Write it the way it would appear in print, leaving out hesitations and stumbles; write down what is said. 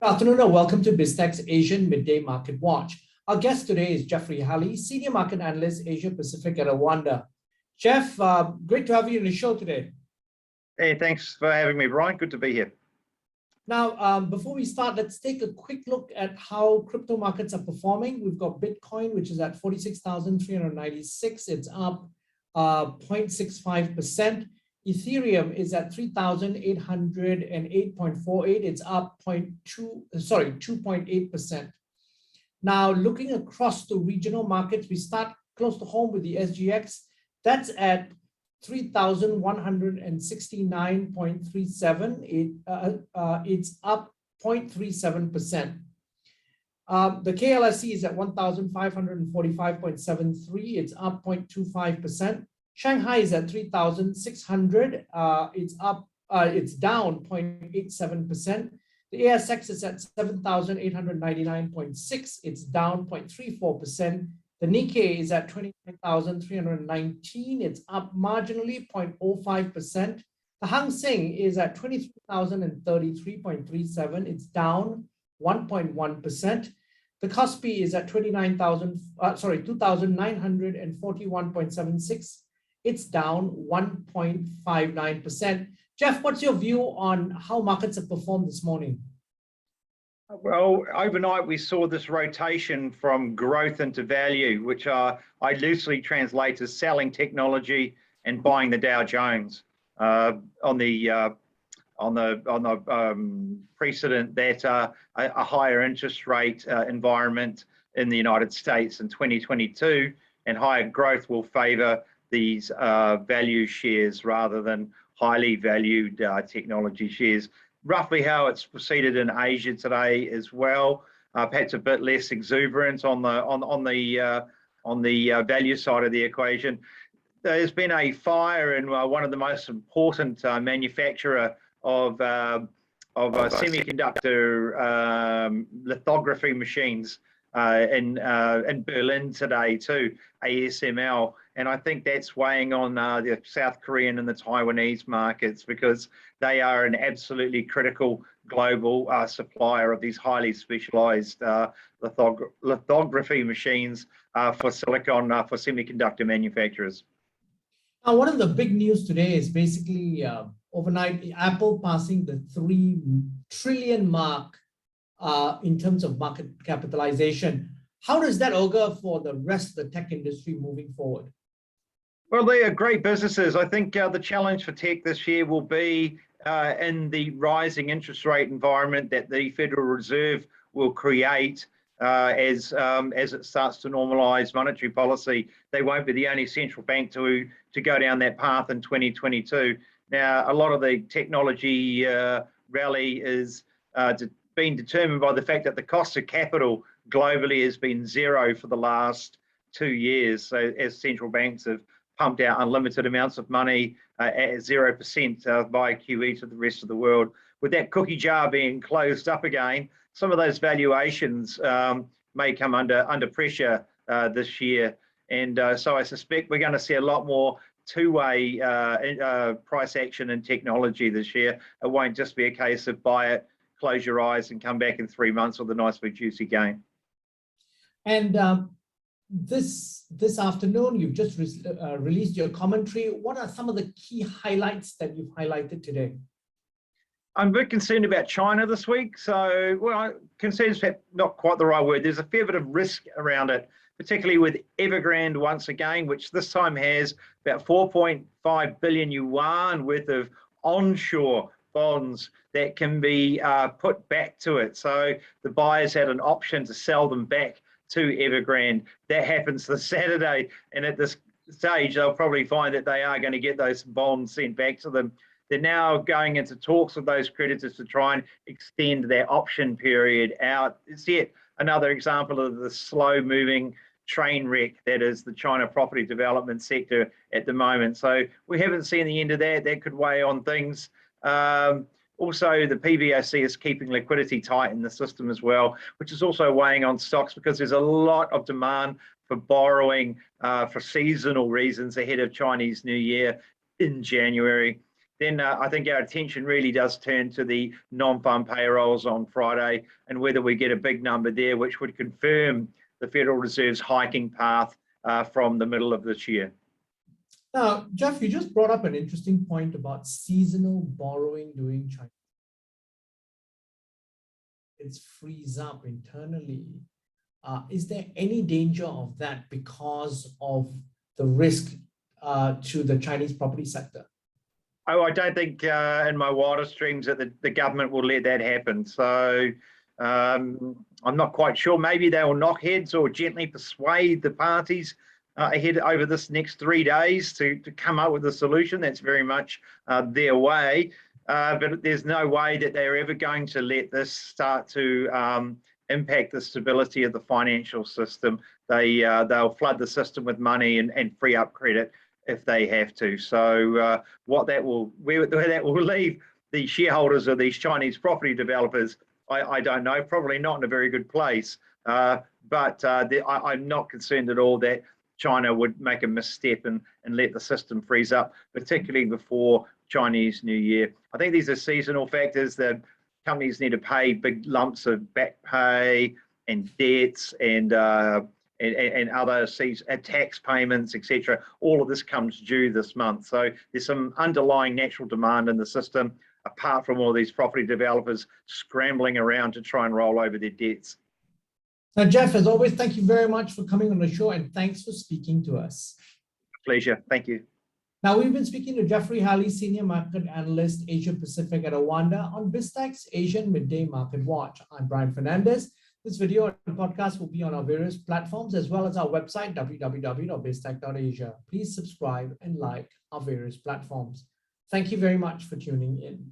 Good afternoon and welcome to Biztech's Asian Midday Marketwatch. Our guest today is Halley, Senior Market Analyst, Asia Pacific at OANDA. Jeff, great to have you on the show today. Hey, thanks for having me, Brian. Good to be here. Now, before we start, let's take a quick look at how crypto markets are performing. We've got Bitcoin, which is at 46,396. It's up 0.65%. Ethereum is at 3,808.48. It's up 2.8%. Now, looking across the regional markets, we start close to home with the SGX. That's at 3,169.37. It's up 0.37%. The KLSE is at 1,545.73. It's up 0.25%. Shanghai is at 3,600. It's down 0.87%. The ASX is at 7,899.6. It's down 0.34%. The Nikkei is at 29,319. It's up marginally 0.05%. The Hang Seng is at 23,033.37. It's down 1.1%. The Kospi is at 2,941.76. It's down 1.59%. Jeff, what's your view on how markets have performed this morning? Well, overnight we saw this rotation from growth into value, which I loosely translate as selling technology and buying the Dow Jones on the precedent that a higher interest rate environment in the United States in 2022 and higher growth will favor these value shares rather than highly valued technology shares. Roughly how it's proceeded in Asia today as well. Perhaps a bit less exuberant on the value side of the equation. There's been a fire in one of the most important manufacturer of semiconductor lithography machines in Berlin today too, ASML. And I think that's weighing on the South Korean and the Taiwanese markets because they are an absolutely critical global supplier of these highly specialized lithography machines for silicon, for semiconductor manufacturers. Now, one of the big news today is basically overnight Apple passing the 3 trillion mark in terms of market capitalization. How does that augur for the rest of the tech industry moving forward? Well, they are great businesses. I think the challenge for tech this year will be in the rising interest rate environment that the Federal Reserve will create as it starts to normalize monetary policy. They won't be the only central bank to go down that path in 2022. Now, a lot of the technology rally is being determined by the fact that the cost of capital globally has been zero for the last 2 years. So as central banks have pumped out unlimited amounts of money at 0% by QE to the rest of the world. With that cookie jar being closed up again, some of those valuations may come under pressure this year. And so I suspect we're going to see a lot more two-way price action in technology this year. It won't just be a case of buy it, close your eyes and come back in 3 months with a nice big juicy gain. And this afternoon, you've just released your commentary. What are some of the key highlights that you've highlighted today? I'm a bit concerned about China this week. So, well, concerned is not quite the right word. There's a fair bit of risk around it, particularly with Evergrande once again, which this time has about 4.5 billion yuan worth of onshore bonds that can be put back to it. So the buyers had an option to sell them back to Evergrande. That happens this Saturday, and at this stage they'll probably find that they are going to get those bonds sent back to them. They're now going into talks with those creditors to try and extend their option period out. It's yet another example of the slow moving train wreck that is the China property development sector at the moment. So we haven't seen the end of that. That could weigh on things. Also, the PBOC is keeping liquidity tight in the system as well, which is also weighing on stocks because there's a lot of demand for borrowing for seasonal reasons ahead of Chinese New Year in January. then I think our attention really does turn to the non-farm payrolls on Friday and whether we get a big number there, which would confirm the Federal Reserve's hiking path from the middle of this year. Now, Jeff, you just brought up an interesting point about seasonal borrowing during China. It frees up internally. Is there any danger of that because of the risk to the Chinese property sector? Oh, I don't think in my wildest dreams that the government will let that happen. So I'm not quite sure. Maybe they will knock heads or gently persuade the parties ahead over this next 3 days to come up with a solution. That's very much their way. But there's no way that they're ever going to let this start to impact the stability of the financial system. They'll flood the system with money and free up credit if they have to. So where that will leave the shareholders of these Chinese property developers, I don't know, probably not in a very good place. But I'm not concerned at all that China would make a misstep and let the system freeze up, particularly before Chinese New Year. I think these are seasonal factors. The companies need to pay big lumps of back pay and debts and other tax payments, etc. All of this comes due this month. So there's some underlying natural demand in the system, apart from all these property developers scrambling around to try and roll over their debts. Now, Jeff, as always, thank you very much for coming on the show and thanks for speaking to us. Pleasure. Thank you. Now, we've been speaking to Jeffrey Halley, Senior Market Analyst, Asia Pacific at OANDA on Biztech's Asian Midday Marketwatch. I'm Brian Fernandez. This video and podcast will be on our various platforms as well as our website, www.biztech.asia. Please subscribe and like our various platforms. Thank you very much for tuning in.